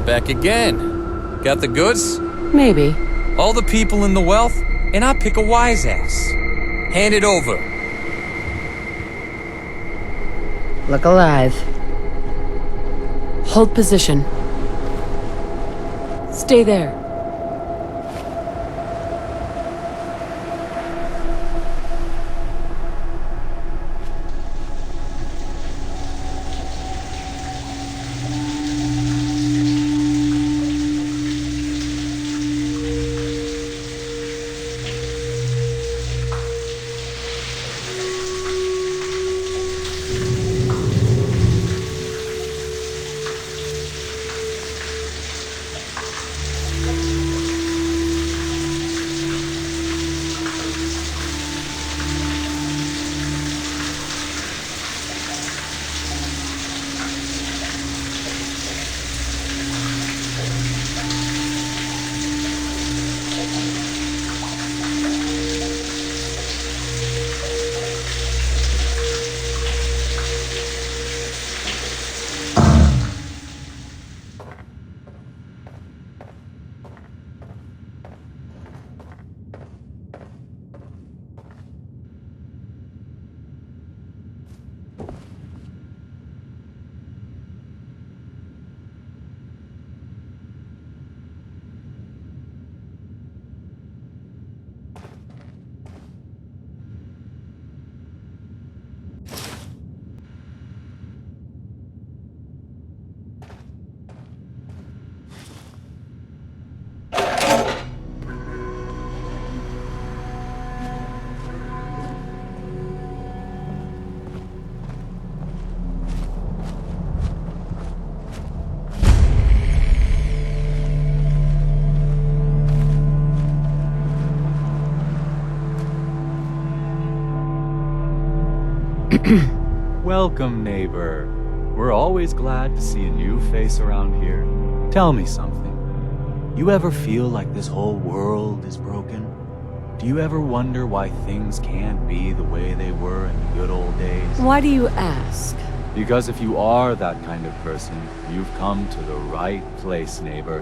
Back again. Got the goods? Maybe. All the people in the wealth, and I pick a wise ass. Hand it over. Look alive. Hold position. Stay there. Welcome, neighbor. We're always glad to see a new face around here. Tell me something. You ever feel like this whole world is broken? Do you ever wonder why things can't be the way they were in the good old days? Why do you ask? Because if you are that kind of person, you've come to the right place, neighbor.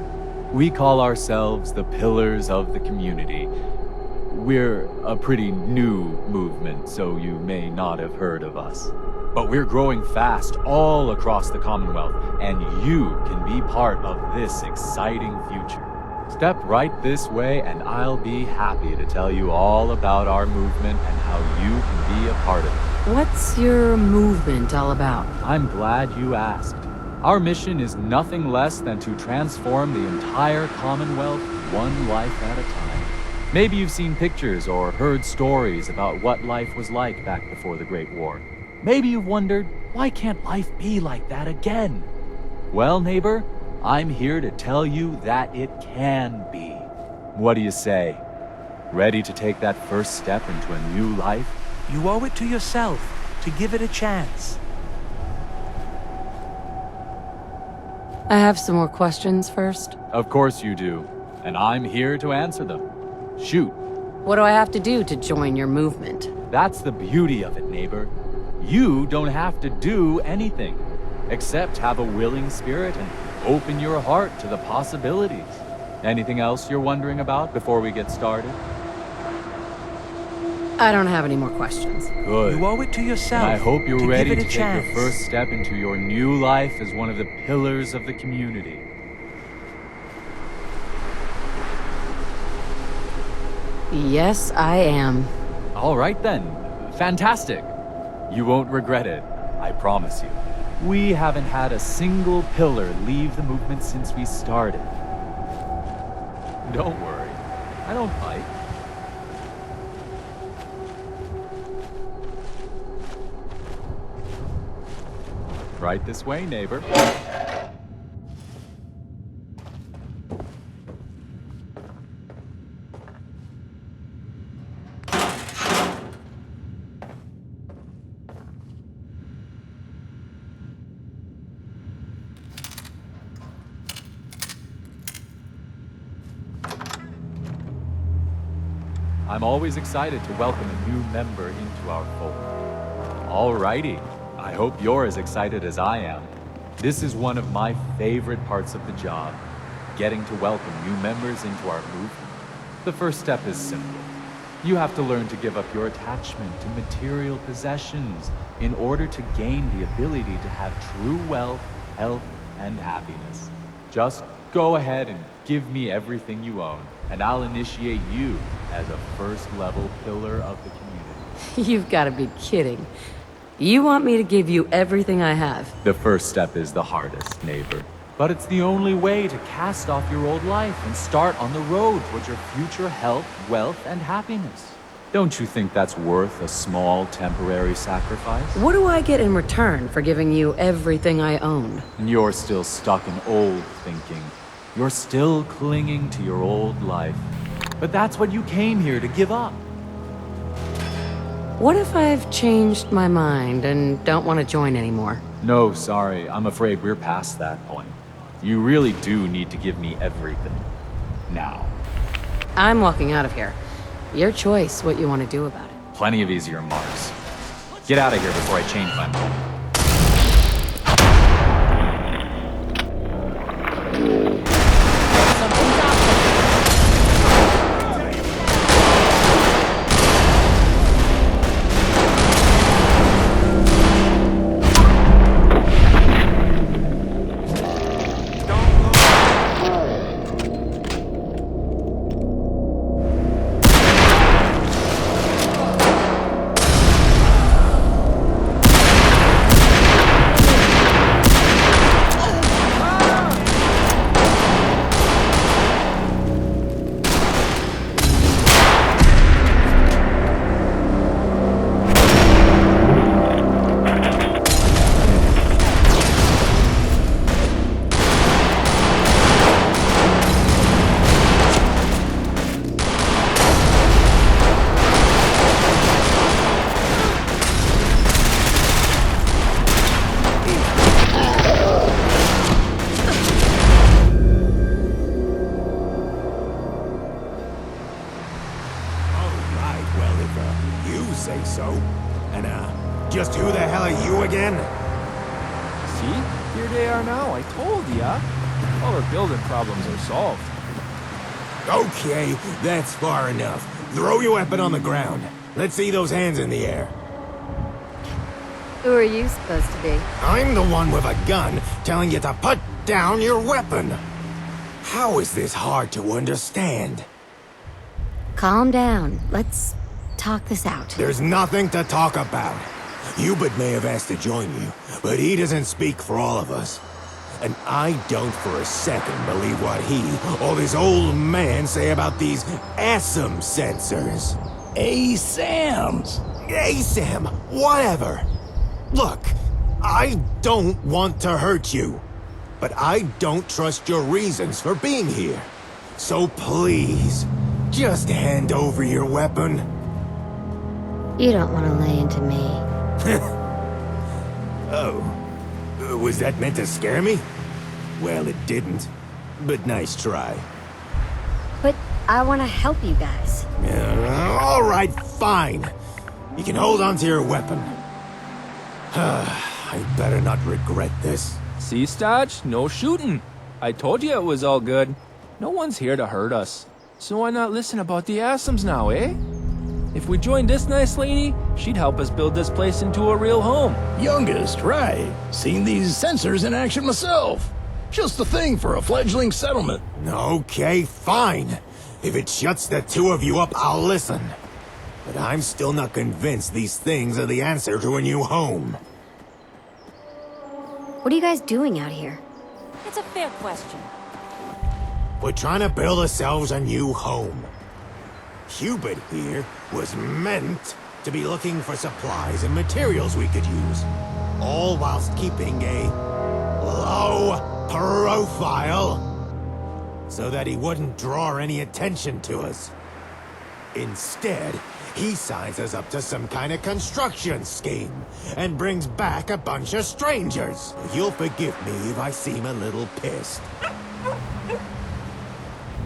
We call ourselves the Pillars of the Community. We're a pretty new movement, so you may not have heard of us. But we're growing fast all across the Commonwealth, and you can be part of this exciting future. Step right this way, and I'll be happy to tell you all about our movement and how you can be a part of it. What's your movement all about? I'm glad you asked. Our mission is nothing less than to transform the entire Commonwealth one life at a time. Maybe you've seen pictures or heard stories about what life was like back before the Great War. Maybe you've wondered, why can't life be like that again? Well, neighbor, I'm here to tell you that it can be. What do you say? Ready to take that first step into a new life? You owe it to yourself to give it a chance. I have some more questions first. Of course you do, and I'm here to answer them. Shoot. What do I have to do to join your movement? That's the beauty of it, neighbor. You don't have to do anything, except have a willing spirit and open your heart to the possibilities. Anything else you're wondering about before we get started? I don't have any more questions. Good. You owe it to yourself. And I hope you're to ready give it to a take chance. your first step into your new life as one of the pillars of the community. Yes, I am. All right then. Fantastic. You won't regret it. I promise you. We haven't had a single pillar leave the movement since we started. Don't worry. I don't bite. Right this way, neighbor. I'm always excited to welcome a new member into our fold. Alrighty, I hope you're as excited as I am. This is one of my favorite parts of the job, getting to welcome new members into our movement. The first step is simple. You have to learn to give up your attachment to material possessions in order to gain the ability to have true wealth, health, and happiness. Just go ahead and give me everything you own, and I'll initiate you as a first-level pillar of the community. You've got to be kidding. You want me to give you everything I have? The first step is the hardest, neighbor. But it's the only way to cast off your old life and start on the road towards your future health, wealth, and happiness. Don't you think that's worth a small, temporary sacrifice? What do I get in return for giving you everything I own? And you're still stuck in old thinking. You're still clinging to your old life. But that's what you came here to give up. What if I've changed my mind and don't want to join anymore? No, sorry. I'm afraid we're past that point. You really do need to give me everything. Now. I'm walking out of here. Your choice what you want to do about it. Plenty of easier marks. Get out of here before I change my mind. Say so. And, just who the hell are you again? See? Here they are now, I told ya. All our building problems are solved. Okay, that's far enough. Throw your weapon on the ground. Let's see those hands in the air. Who are you supposed to be? I'm the one with a gun telling you to put down your weapon. How is this hard to understand? Calm down. Let's talk this out. There's nothing to talk about. Hubert may have asked to join you, but he doesn't speak for all of us. And I don't for a second believe what he or this old man say about these ASAM sensors. ASAMs? ASAM, whatever. Look, I don't want to hurt you, but I don't trust your reasons for being here. So please, just hand over your weapon. You don't want to lay into me. Oh. Was that meant to scare me? Well, it didn't. But nice try. But I want to help you guys. All right, fine. You can hold on to your weapon. I better not regret this. See, Stodge? No shooting. I told you it was all good. No one's here to hurt us. So why not listen about the ASAMs now, eh? If we joined this nice lady, she'd help us build this place into a real home. Youngest, right. Seen these sensors in action myself. Just the thing for a fledgling settlement. Okay, fine. If it shuts the two of you up, I'll listen. But I'm still not convinced these things are the answer to a new home. What are you guys doing out here? It's a fair question. We're trying to build ourselves a new home. Hubert here was meant to be looking for supplies and materials we could use, all whilst keeping a low profile so that he wouldn't draw any attention to us. Instead, he signs us up to some kind of construction scheme and brings back a bunch of strangers. You'll forgive me if I seem a little pissed.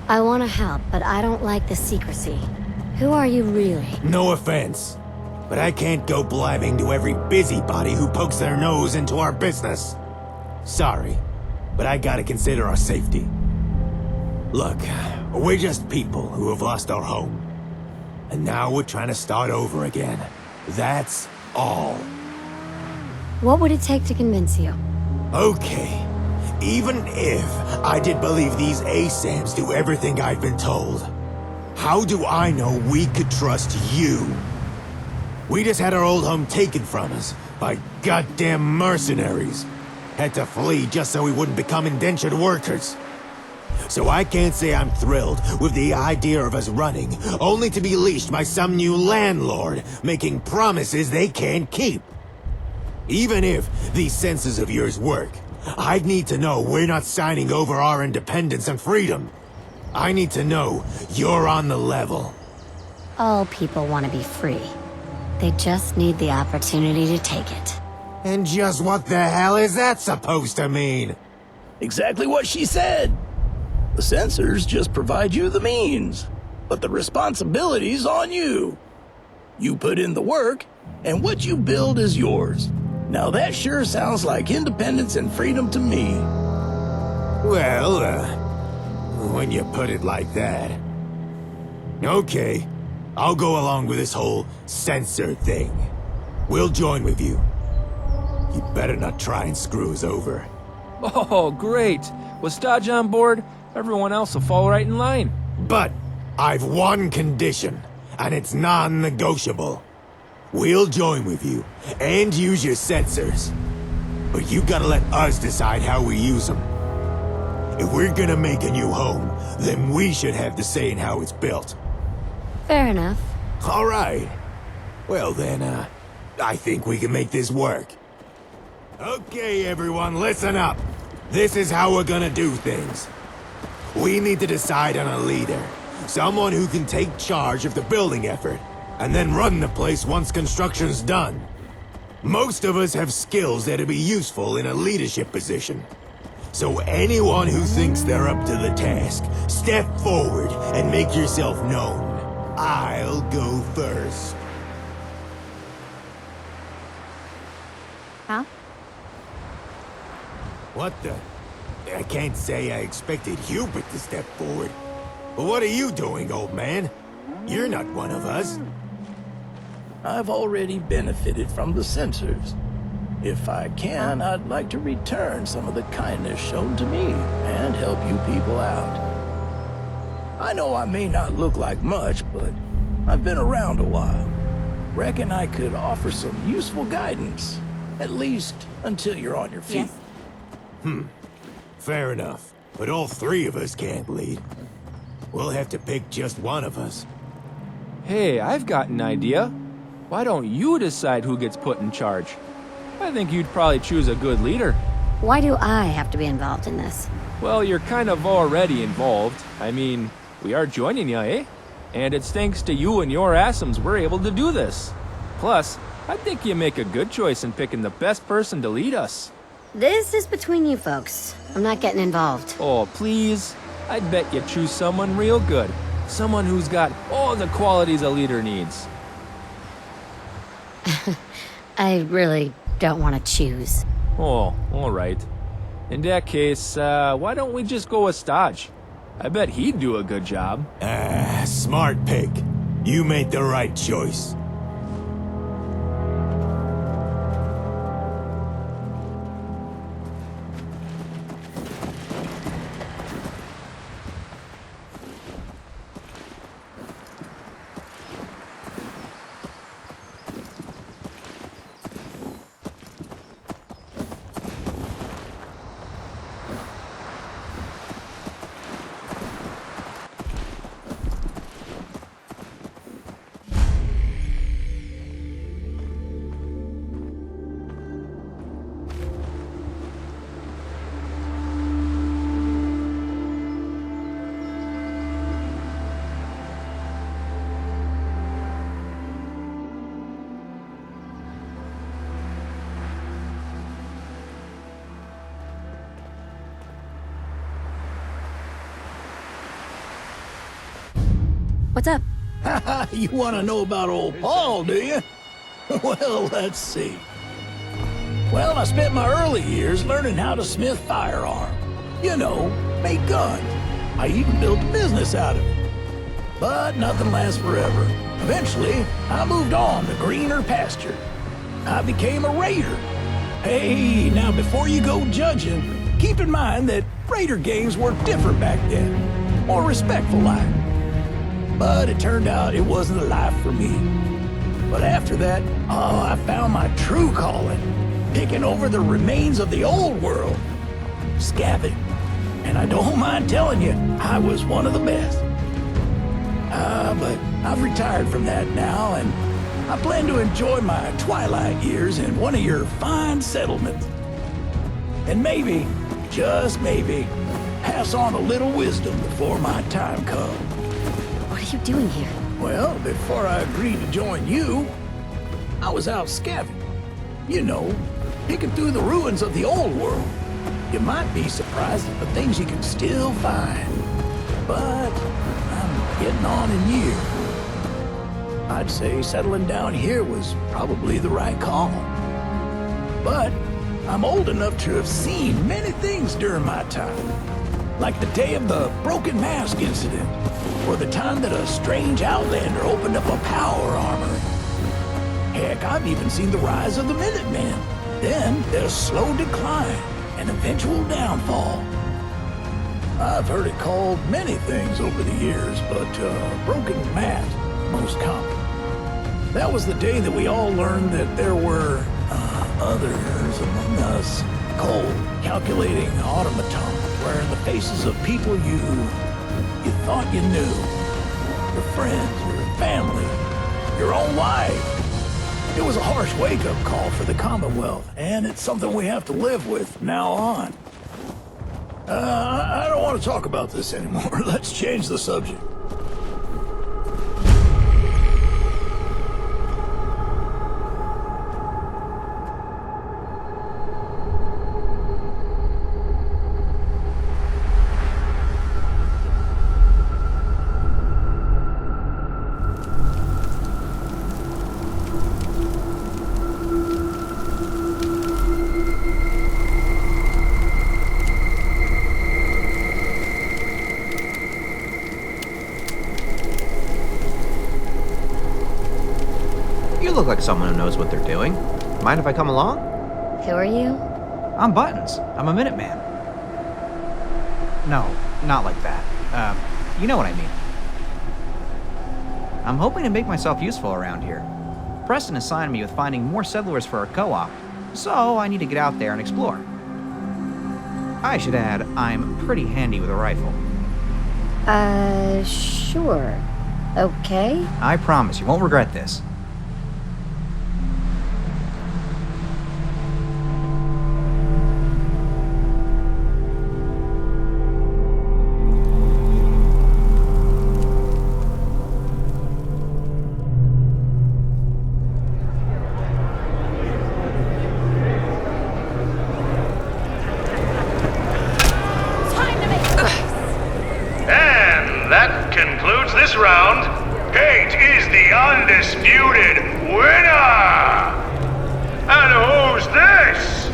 I want to help, but I don't like the secrecy. Who are you really? No offense, but I can't go blabbing to every busybody who pokes their nose into our business. Sorry, but I gotta consider our safety. Look, we're just people who have lost our home. And now we're trying to start over again. That's all. What would it take to convince you? Okay. Even if I did believe these ASAMs do everything I've been told, how do I know we could trust you? We just had our old home taken from us by goddamn mercenaries. Had to flee just so we wouldn't become indentured workers. So I can't say I'm thrilled with the idea of us running, only to be leashed by some new landlord, making promises they can't keep. Even if these senses of yours work, I'd need to know we're not signing over our independence and freedom. I need to know you're on the level. All people want to be free. They just need the opportunity to take it. And just what the hell is that supposed to mean? Exactly what she said. The sensors just provide you the means, but the responsibility's on you. You put in the work, and what you build is yours. Now that sure sounds like independence and freedom to me. Well, when you put it like that. Okay, I'll go along with this whole sensor thing. We'll join with you. You better not try and screw us over. Oh, great. With Stodge on board, everyone else will fall right in line. But I've one condition, and it's non-negotiable. We'll join with you, and use your sensors. But you gotta let us decide how we use them. If we're gonna make a new home, then we should have the say in how it's built. Fair enough. All right. Well then, I think we can make this work. Okay, everyone, listen up. This is how we're gonna do things. We need to decide on a leader. Someone who can take charge of the building effort, and then run the place once construction's done. Most of us have skills that'd be useful in a leadership position. So anyone who thinks they're up to the task, step forward and make yourself known. I'll go first. Huh? What the? I can't say I expected Hubert to step forward. But what are you doing, old man? You're not one of us. I've already benefited from the sensors. If I can, I'd like to return some of the kindness shown to me and help you people out. I know I may not look like much, but I've been around a while. Reckon I could offer some useful guidance, at least until you're on your feet. Fair enough. But all three of us can't lead. We'll have to pick just one of us. Hey, I've got an idea. Why don't you decide who gets put in charge? I think you'd probably choose a good leader. Why do I have to be involved in this? Well, you're kind of already involved. I mean, we are joining you, eh? And it's thanks to you and your ASMs we're able to do this. Plus, I think you make a good choice in picking the best person to lead us. This is between you folks. I'm not getting involved. Oh, please. I'd bet you choose someone real good. Someone who's got all the qualities a leader needs. I really don't want to choose. Oh, all right. In that case, why don't we just go with Stodge? I bet he'd do a good job. Smart pick. You made the right choice. What's up? You want to know about old Paul, do you? Well, let's see. Well, I spent my early years learning how to smith firearms. You know, make guns. I even built a business out of it. But nothing lasts forever. Eventually, I moved on to greener pasture. I became a raider. Hey, now before you go judging, keep in mind that raider games were different back then. More respectful like. But it turned out it wasn't a life for me. But after that, I found my true calling. Picking over the remains of the old world. Scabbing. And I don't mind telling you, I was one of the best. But I've retired from that now, and I plan to enjoy my twilight years in one of your fine settlements. And maybe, just maybe, pass on a little wisdom before my time comes. What are you doing here? Well, before I agreed to join you, I was out scavenging. You know, picking through the ruins of the old world. You might be surprised at the things you can still find. But I'm getting on in years. I'd say settling down here was probably the right call. But I'm old enough to have seen many things during my time. Like the day of the broken mask incident. Or the time that a strange outlander opened up a power armory. Heck, I've even seen the rise of the Minutemen. Then their slow decline and eventual downfall. I've heard it called many things over the years, but broken mask, most common. That was the day that we all learned that there were others among us. Cold, calculating automatons, wearing the faces of people you thought you knew. Your friends, your family, your own life. It was a harsh wake-up call for the Commonwealth, and it's something we have to live with from now on. I don't want to talk about this anymore. Let's change the subject. You look like someone who knows what they're doing. Mind if I come along? Who are you? I'm Buttons. I'm a Minuteman. No, not like that. You know what I mean. I'm hoping to make myself useful around here. Preston assigned me with finding more settlers for our co-op, so I need to get out there and explore. I should add, I'm pretty handy with a rifle. Sure. Okay. I promise you won't regret this. This round, Cait is the undisputed winner! And who's this?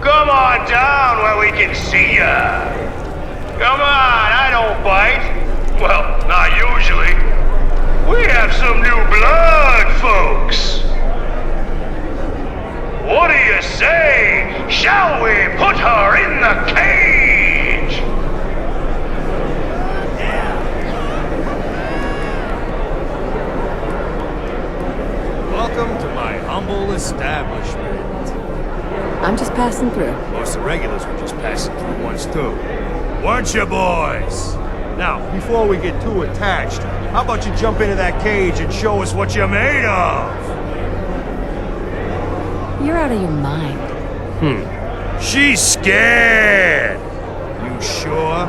Come on down where we can see ya! Come on, I don't bite. Well, not usually. We have some new blood, folks. What do you say? Shall we put her in the cage? Welcome to my humble establishment. I'm just passing through. Most of the regulars were just passing through once too. Weren't you, boys? Now, before we get too attached, how about you jump into that cage and show us what you're made of? You're out of your mind. She's scared! You sure?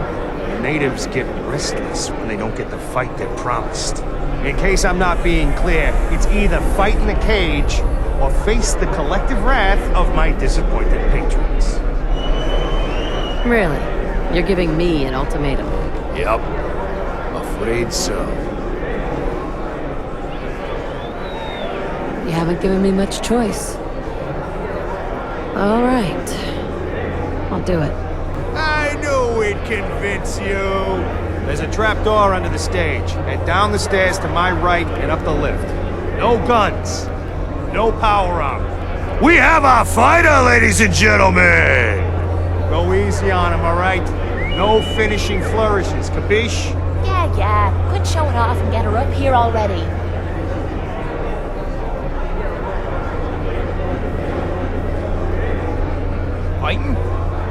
Natives get restless when they don't get the fight they're promised. In case I'm not being clear, it's either fight in the cage or face the collective wrath of my disappointed patrons. Really? You're giving me an ultimatum? Yep. Afraid so. You haven't given me much choice. All right. I'll do it. I knew we'd convince you! There's a trapdoor under the stage. Head down the stairs to my right and up the lift. No guns. No power armor. We have our fighter, ladies and gentlemen! Go easy on him, alright? No finishing flourishes, capiche? Yeah. Quit showing off and get her up here already. Fighting?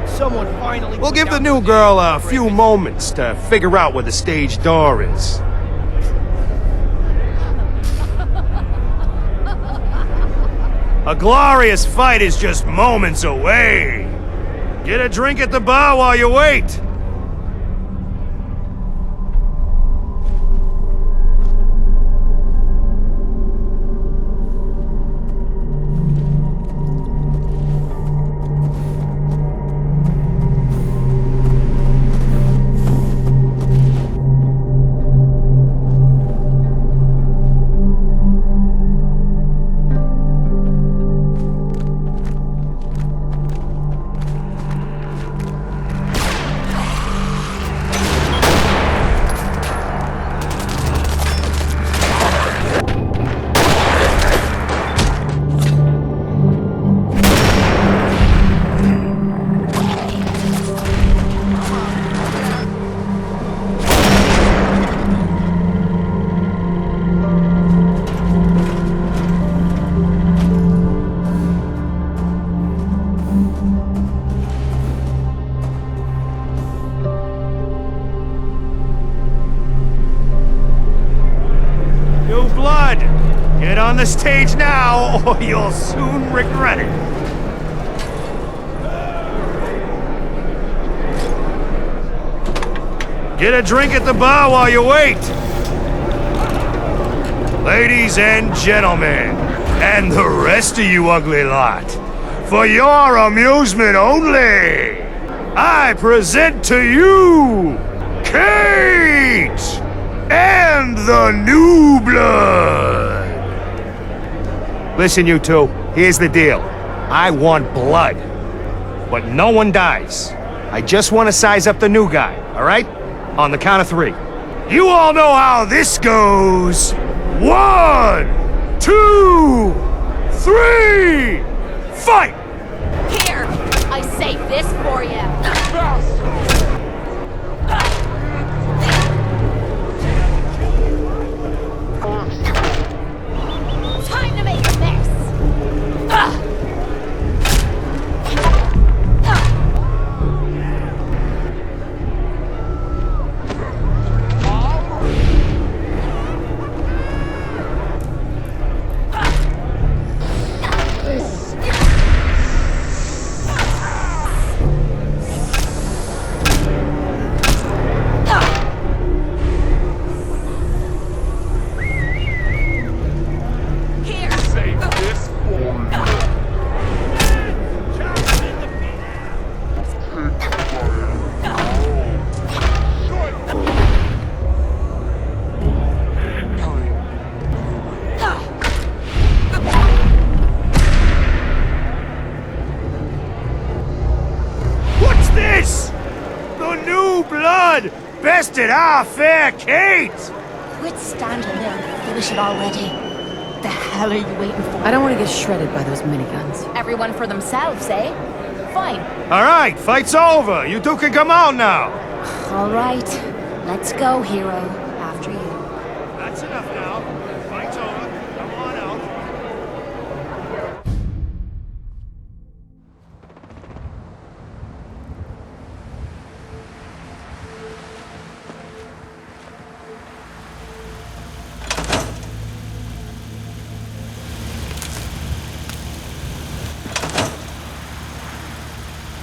Someone finally... We'll give the new girl a few moments to figure out where the stage door is. A glorious fight is just moments away. Get a drink at the bar while you wait. Get on the stage now, or you'll soon regret it. Get a drink at the bar while you wait. Ladies and gentlemen, and the rest of you ugly lot, for your amusement only, I present to you Cait and the New Blood. Listen, you two, here's the deal. I want blood, but no one dies. I just want to size up the new guy, all right? On the count of 3. You all know how this goes. 1, 2, 3, fight! Here! I saved this for you. Time to make a mess! The New Blood bested our fair Cait! Quit standing there and finish it already. The hell are you waiting for? I don't want to get shredded by those miniguns. Everyone for themselves, eh? Fine. All right, fight's over. You two can come out now. All right. Let's go, hero. After you. That's enough now. Fight's over. Come on out.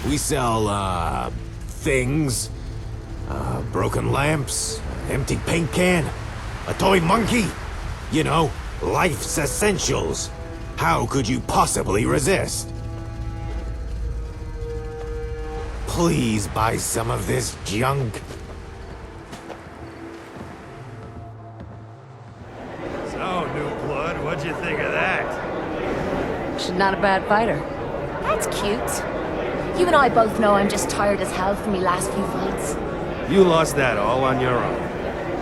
We sell, things. Broken lamps, empty paint can, a toy monkey. You know, life's essentials. How could you possibly resist? Please buy some of this junk. So, new blood, what'd you think of that? She's not a bad fighter. That's cute. You and I both know I'm just tired as hell from my last few fights. You lost that all on your own.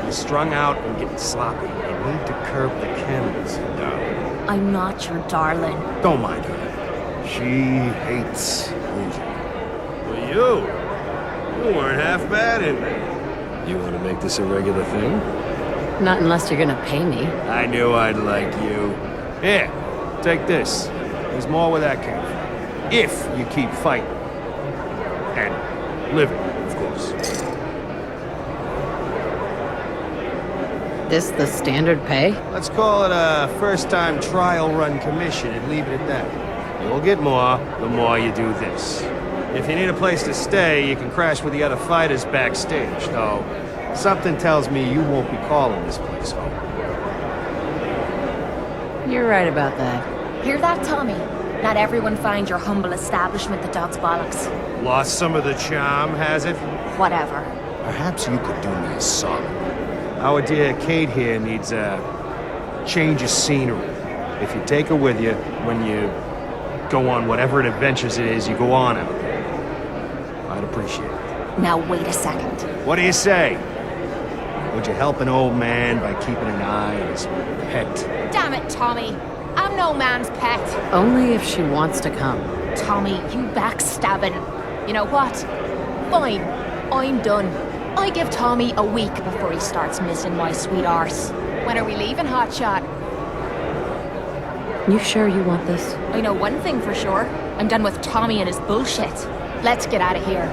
You're strung out and getting sloppy. You need to curb the cannons, darling. I'm not your darling. Don't mind her. She hates losing. Well, you weren't half bad in there. You want to make this a regular thing? Not unless you're gonna pay me. I knew I'd like you. Here, take this. There's more where that came from. If you keep fighting. And living, of course. This the standard pay? Let's call it a first-time trial run commission and leave it at that. You'll get more the more you do this. If you need a place to stay, you can crash with the other fighters backstage, though something tells me you won't be calling this place home. You're right about that. Hear that, Tommy? Not everyone finds your humble establishment the dog's bollocks. Lost some of the charm, has it? Whatever. Perhaps you could do me a solid. Our dear Cait here needs a change of scenery. If you take her with you when you go on whatever adventures it is you go on out there, I'd appreciate it. Now wait a second. What do you say? Would you help an old man by keeping an eye on his pet? Damn it, Tommy. I'm no man's pet. Only if she wants to come. Tommy, you backstabbing. You know what? Fine. I'm done. I give Tommy a week before he starts missing my sweet arse. When are we leaving, Hotshot? You sure you want this? I know one thing for sure. I'm done with Tommy and his bullshit. Let's get out of here.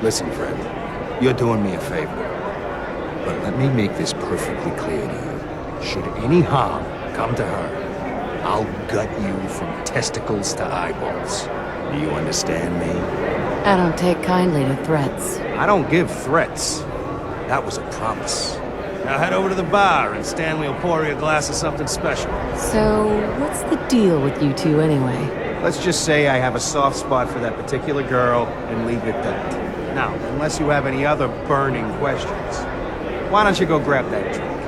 Listen, friend, you're doing me a favor. But let me make this perfectly clear to you. Should any harm come to her, I'll gut you from testicles to eyeballs. Do you understand me? I don't take kindly to threats. I don't give threats. That was a promise. Now head over to the bar and Stanley will pour you a glass of something special. So, what's the deal with you two anyway? Let's just say I have a soft spot for that particular girl and leave it at that. Now, unless you have any other burning questions, why don't you go grab that drink?